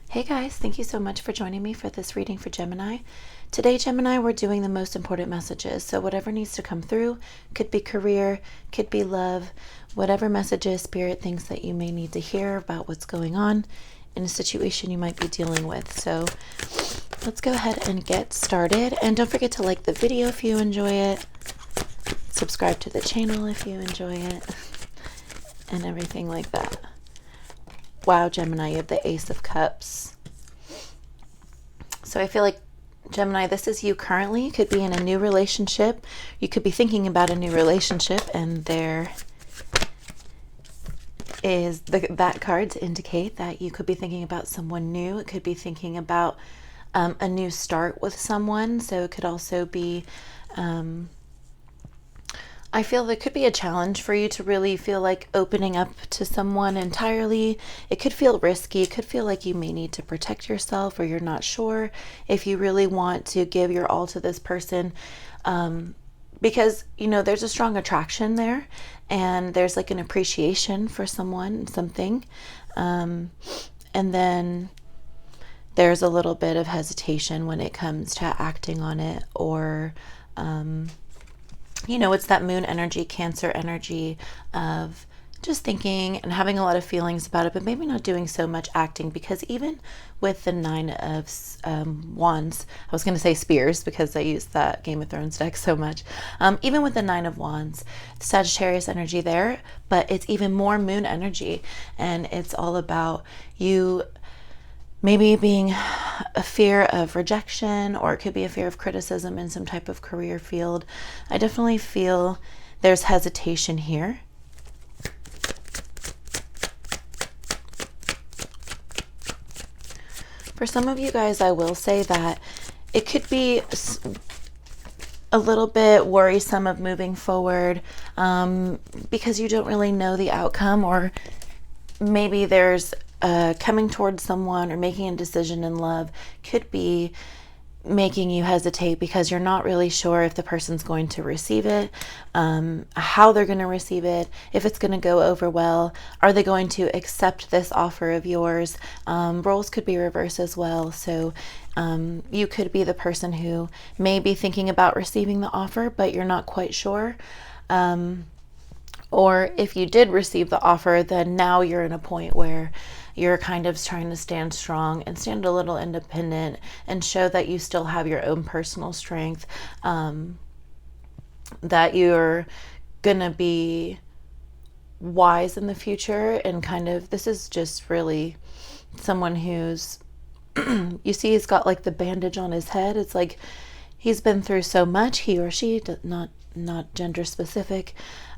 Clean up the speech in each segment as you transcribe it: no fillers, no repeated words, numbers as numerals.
Hey guys, thank you so much for joining me for this reading for Gemini. Today, Gemini, we're doing the most important messages. So whatever needs to come through, could be career, could be love, whatever messages Spirit thinks that you may need to hear about what's going on in a situation you might be dealing with. So let's go ahead and get started. And don't forget to like the video if you enjoy it. Subscribe to the channel if you enjoy it. And everything like that. Wow, Gemini, you have the Ace of Cups. So I feel like, Gemini, this is you currently. You could be in a new relationship. You could be thinking about a new relationship, and there is that card to indicate that you could be thinking about someone new. It could be thinking about a new start with someone. So it could also be... I feel there could be a challenge for you to really feel like opening up to someone entirely. It could feel risky. It could feel like you may need to protect yourself, or you're not sure if you really want to give your all to this person. Because, you know, there's a strong attraction there, and there's like an appreciation for someone, something. And then there's a little bit of hesitation when it comes to acting on it, or... you know, it's that moon energy, Cancer energy of just thinking and having a lot of feelings about it, but maybe not doing so much acting, because even with the Nine of Wands, I was going to say Spears because I use that Game of Thrones deck so much. Even with the Nine of Wands, Sagittarius energy there, but it's even more moon energy, and it's all about you maybe being a fear of rejection, or it could be a fear of criticism in some type of career field. I definitely feel there's hesitation here. For some of you guys, I will say that it could be a little bit worrisome of moving forward because you don't really know the outcome, or maybe there's coming towards someone or making a decision in love could be making you hesitate because you're not really sure if the person's going to receive it, how they're going to receive it, if it's going to go over well, are they going to accept this offer of yours. Roles could be reversed as well. So you could be the person who may be thinking about receiving the offer, but you're not quite sure. Or if you did receive the offer, then now you're in a point where you're kind of trying to stand strong and stand a little independent and show that you still have your own personal strength, that you're going to be wise in the future. And kind of, this is just really someone who's, you see he's got like the bandage on his head. It's like he's been through so much, he or she, not gender specific.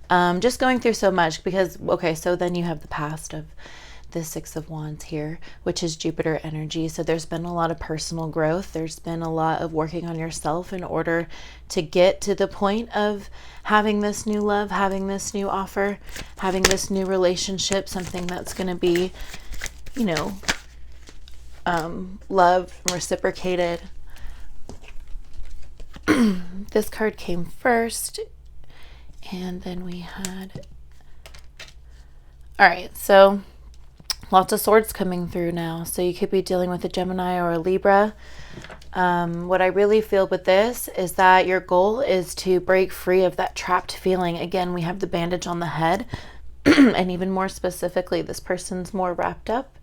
Just going through so much because, okay, so then you have the past of the Six of Wands here, which is Jupiter energy. So there's been a lot of personal growth. There's been a lot of working on yourself in order to get to the point of having this new love, having this new offer, having this new relationship, something that's going to be, you know, loved, reciprocated. This card came first. And then we had, all right, so lots of swords coming through now. So you could be dealing with a Gemini or a Libra. What I really feel with this is that your goal is to break free of that trapped feeling. Again, we have the bandage on the head. And even more specifically, this person's more wrapped up,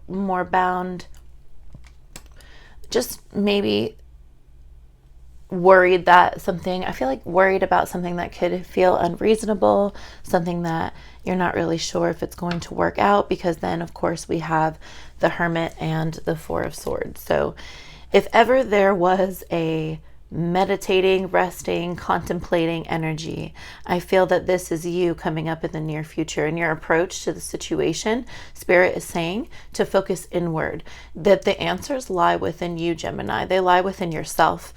more bound, just maybe worried that something, I feel like worried about something that could feel unreasonable, something that you're not really sure if it's going to work out, because then of course we have the Hermit and the Four of Swords. So if ever there was a meditating, resting, contemplating energy, I feel that this is you coming up in the near future. And your approach to the situation, Spirit is saying to focus inward, that the answers lie within you, Gemini. They lie within yourself.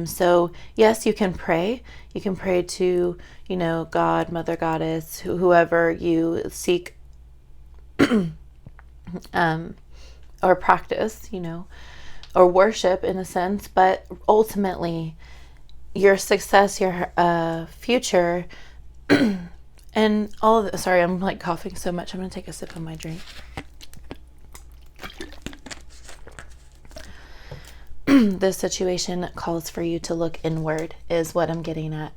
So yes, you can pray. You can pray to, you know, God, Mother Goddess, whoever you seek, or practice, you know, or worship in a sense. But ultimately, your success, your future, and all of it. Sorry, I'm like coughing so much. I'm going to take a sip of my drink. this situation calls for you to look inward, is what I'm getting at.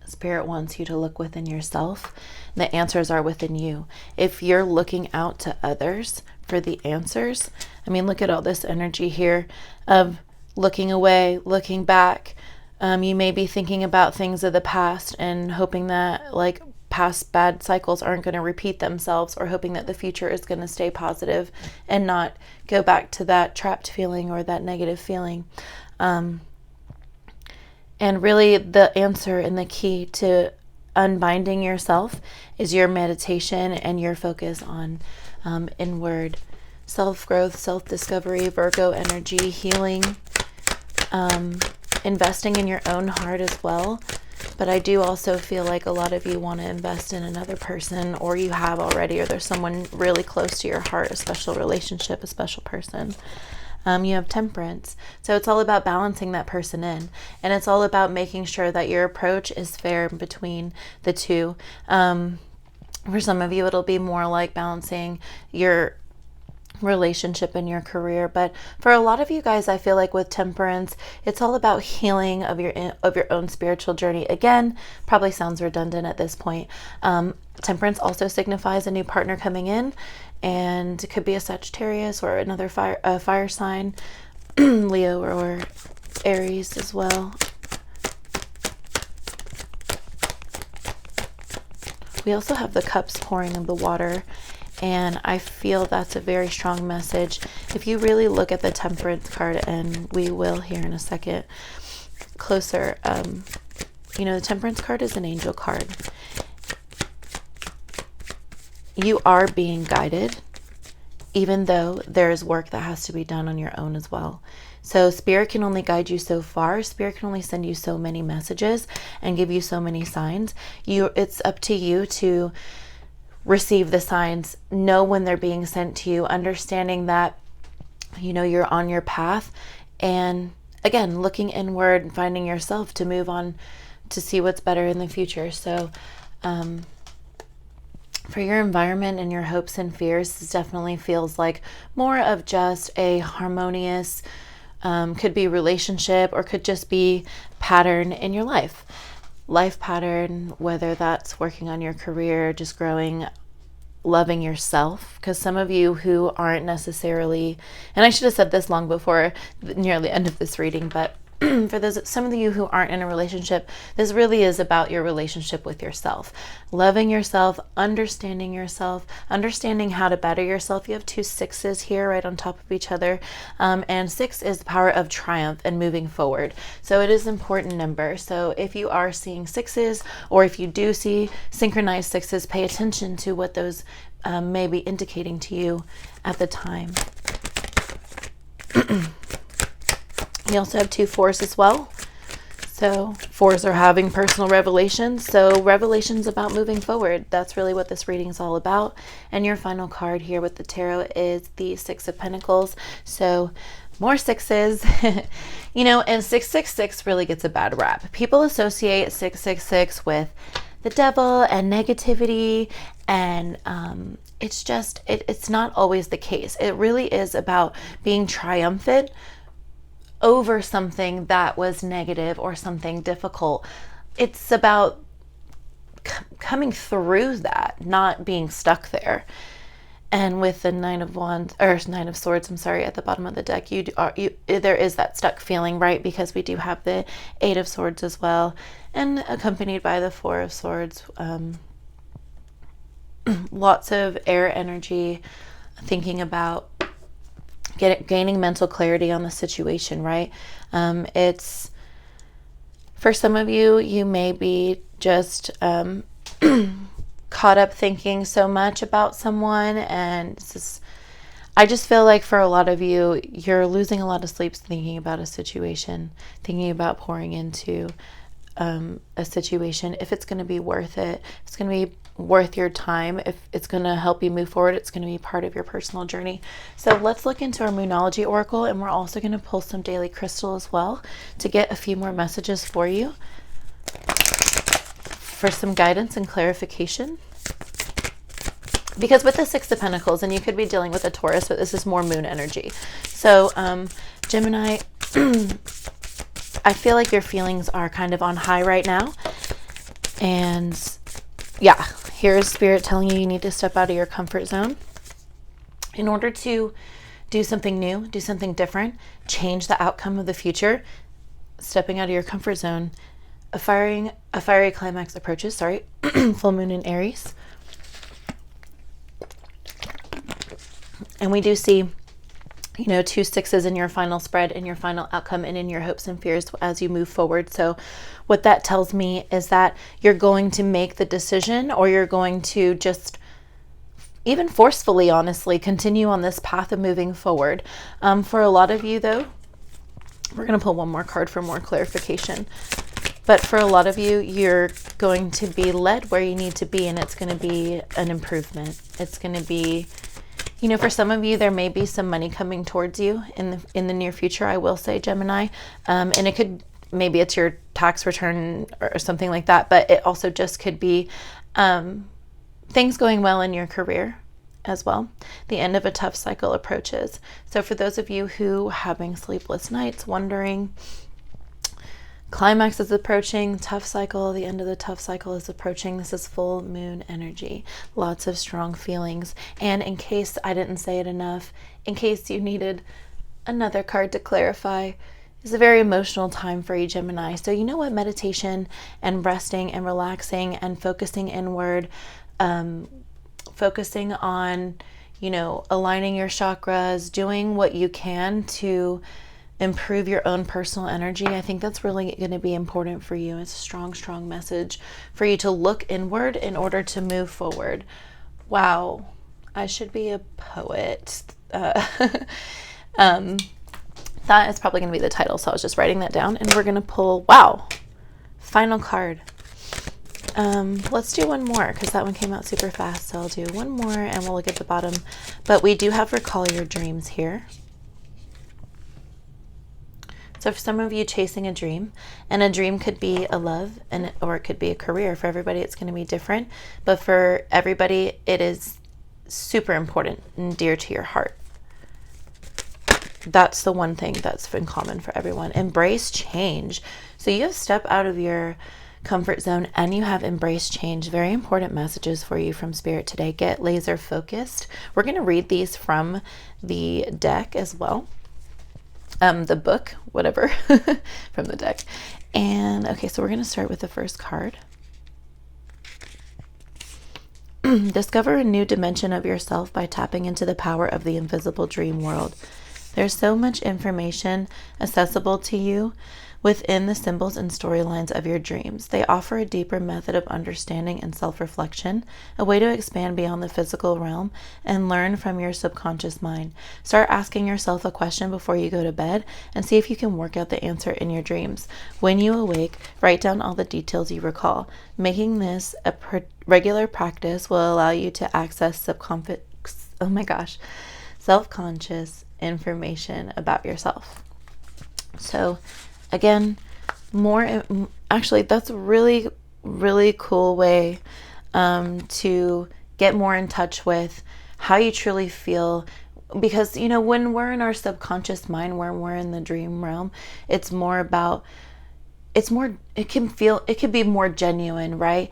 Spirit wants you to look within yourself. The answers are within you. If you're looking out to others for the answers, I mean, look at all this energy here of looking away, looking back. You may be thinking about things of the past and hoping that like past bad cycles aren't going to repeat themselves, or hoping that the future is going to stay positive and not go back to that trapped feeling or that negative feeling. And really the answer and the key to unbinding yourself is your meditation and your focus on inward self-growth, self-discovery, Virgo energy, healing, investing in your own heart as well. But I do also feel like a lot of you want to invest in another person, or you have already, or there's someone really close to your heart, a special relationship, a special person. You have Temperance. So it's all about balancing that person in. And it's all about making sure that your approach is fair between the two. For some of you, it'll be more like balancing your relationship and your career. But for a lot of you guys, I feel like with Temperance, it's all about healing of your own spiritual journey. Again, probably sounds redundant at this point. Temperance also signifies a new partner coming in, and it could be a Sagittarius or another fire sign, Leo or Aries as well. We also have the cups pouring in the water, and I feel that's a very strong message. If you really look at the Temperance card, and we will here in a second closer, the Temperance card is an angel card. You are being guided, even though there's work that has to be done on your own as well. So Spirit can only guide you so far. Spirit can only send you so many messages and give you so many signs. It's up to you to receive the signs, know when they're being sent to you, understanding that, you're on your path. And again, looking inward and finding yourself to move on to see what's better in the future. So, for your environment and your hopes and fears, this definitely feels like more of just a harmonious, could be relationship, or could just be pattern in your life pattern, whether that's working on your career, just growing, loving yourself. Because some of you who aren't necessarily, and I should have said this long before near the end of this reading, but for some of you who aren't in a relationship, this really is about your relationship with yourself. Loving yourself, understanding how to better yourself. You have 2 6s here right on top of each other. And 6 is the power of triumph and moving forward. So it is an important number. So if you are seeing 6s, or if you do see synchronized 6s, pay attention to what those may be indicating to you at the time. You also have 2 4s as well. So 4s are having personal revelations. So revelations about moving forward. That's really what this reading is all about. And your final card here with the tarot is the 6 of Pentacles. So more 6s. And 666 really gets a bad rap. People associate 666 with the devil and negativity, and it's not always the case. It really is about being triumphant over something that was negative or something difficult. It's about coming through that, not being stuck there. And with the 9 of Swords, at the bottom of the deck, there is that stuck feeling, right? Because we do have the 8 of Swords as well, and accompanied by the 4 of Swords. Lots of air energy, thinking about gaining mental clarity on the situation, right? It's, for some of you, you may be just caught up thinking so much about someone, and I just feel like for a lot of you, you're losing a lot of sleep thinking about a situation, thinking about pouring into a situation, if it's going to be worth it, if it's going to be worth your time, if it's going to help you move forward, it's going to be part of your personal journey. So let's look into our Moonology Oracle, and we're also going to pull some daily crystal as well to get a few more messages for you for some guidance and clarification. Because with the Six of Pentacles, and you could be dealing with a Taurus, but this is more moon energy. So Gemini, I feel like your feelings are kind of on high right now. And yeah, here's Spirit telling you need to step out of your comfort zone in order to do something new, do something different, change the outcome of the future. Stepping out of your comfort zone, a fiery climax approaches, full moon in Aries. And we do see, you know, 2 6s in your final spread, in your final outcome, and in your hopes and fears as you move forward. So what that tells me is that you're going to make the decision, or you're going to just even forcefully, honestly, continue on this path of moving forward. For a lot of you, though, we're going to pull one more card for more clarification. But for a lot of you, you're going to be led where you need to be, and it's going to be an improvement. It's going to be, you know, for some of you, there may be some money coming towards you in the near future, I will say, Gemini. And it could, maybe it's your tax return or something like that, but it also just could be things going well in your career as well. The end of a tough cycle approaches. So for those of you who are having sleepless nights, wondering, climax is approaching, tough cycle, the end of the tough cycle is approaching. This is full moon energy, lots of strong feelings. And in case I didn't say it enough, in case you needed another card to clarify, it's a very emotional time for you, Gemini. So you know what? Meditation and resting and relaxing and focusing inward, focusing on, you know, aligning your chakras, doing what you can to improve your own personal energy. I think that's really going to be important for you. It's a strong, strong message for you to look inward in order to move forward. Wow, I should be a poet. That is probably going to be the title, so I was just writing that down. And we're going to pull, wow, final card. Let's do one more because that one came out super fast. So I'll do one more and we'll look at the bottom. But we do have recall your dreams here. So for some of you, chasing a dream, and a dream could be a love, or it could be a career. For everybody, it's going to be different. But for everybody, it is super important and dear to your heart. That's the one thing that's in common for everyone. Embrace change. So you have stepped out of your comfort zone and you have embraced change. Very important messages for you from Spirit today. Get laser focused. We're going to read these from the deck as well. The book, whatever, from the deck. And okay, so we're going to start with the first card. Discover a new dimension of yourself by tapping into the power of the invisible dream world. There's so much information accessible to you within the symbols and storylines of your dreams. They offer a deeper method of understanding and self-reflection, a way to expand beyond the physical realm and learn from your subconscious mind. Start asking yourself a question before you go to bed and see if you can work out the answer in your dreams. When you awake, write down all the details you recall. Making this a regular practice will allow you to access self-conscious information about yourself. So again, actually, that's a really, really cool way to get more in touch with how you truly feel. Because, you know, when we're in our subconscious mind, when we're in the dream realm, it could be more genuine, right?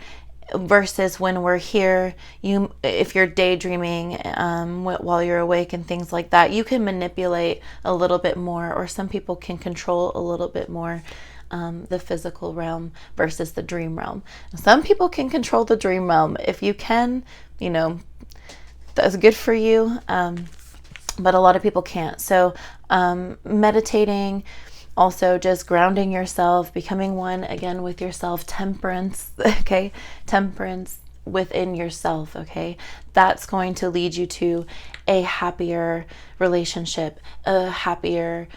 Versus when we're here, if you're daydreaming while you're awake and things like that, you can manipulate a little bit more, or some people can control a little bit more the physical realm versus the dream realm. Some people can control the dream realm. If you can, you know, that's good for you, but a lot of people can't. So meditating, also just grounding yourself, becoming one again with yourself, temperance, okay? Temperance within yourself, okay? That's going to lead you to a happier relationship, a happier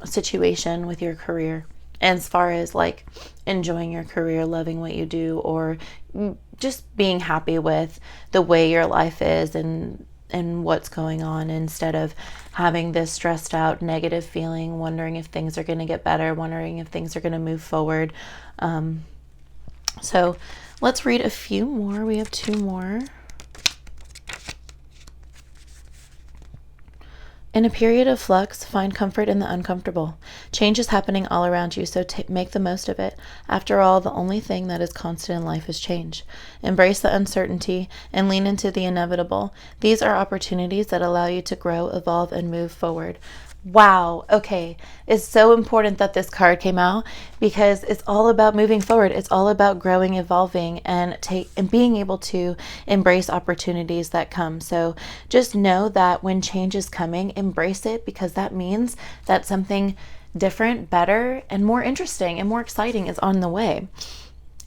situation with your career. And as far as like enjoying your career, loving what you do, or just being happy with the way your life is and what's going on, instead of having this stressed out negative feeling, wondering if things are going to get better, wondering if things are going to move forward. So let's read a few more. We have 2 more. In a period of flux, find comfort in the uncomfortable. Change is happening all around you, so make the most of it. After all, the only thing that is constant in life is change. Embrace the uncertainty and lean into the inevitable. These are opportunities that allow you to grow, evolve, and move forward. Wow. Okay. It's so important that this card came out because it's all about moving forward. It's all about growing, evolving, and being able to embrace opportunities that come. So just know that when change is coming, embrace it, because that means that something different, better, and more interesting and more exciting is on the way.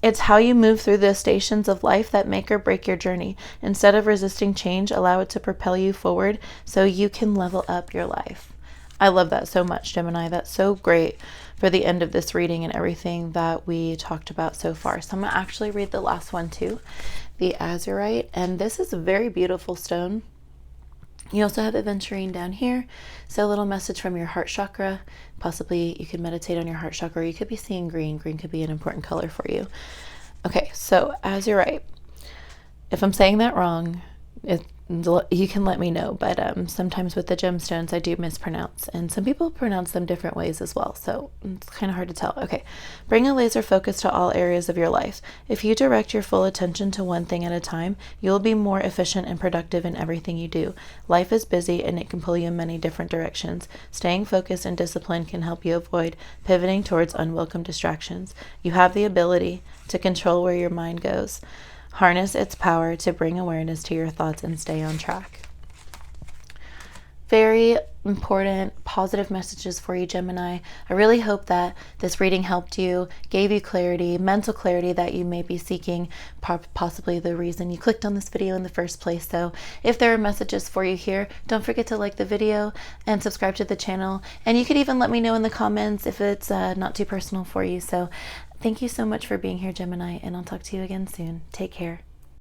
It's how you move through the stations of life that make or break your journey. Instead of resisting change, allow it to propel you forward so you can level up your life. I love that so much, Gemini. That's so great for the end of this reading and everything that we talked about so far. So I'm going to actually read the last one too, the Azurite. And this is a very beautiful stone. You also have aventurine down here. So a little message from your heart chakra. Possibly you could meditate on your heart chakra, or you could be seeing green. Green could be an important color for you. Okay, so Azurite. If I'm saying that wrong, you can let me know, but sometimes with the gemstones I do mispronounce, and some people pronounce them different ways as well, so it's kind of hard to tell. Okay, bring a laser focus to all areas of your life. If you direct your full attention to one thing at a time, you'll be more efficient and productive in everything you do. Life is busy and it can pull you in many different directions. Staying focused and disciplined can help you avoid pivoting towards unwelcome distractions. You have the ability to control where your mind goes. Harness its power to bring awareness to your thoughts and stay on track. Very important, positive messages for you, Gemini. I really hope that this reading helped you, gave you clarity, mental clarity that you may be seeking, possibly the reason you clicked on this video in the first place. So if there are messages for you here, don't forget to like the video and subscribe to the channel. And you could even let me know in the comments if it's not too personal for you. So thank you so much for being here, Gemini, and I'll talk to you again soon. Take care.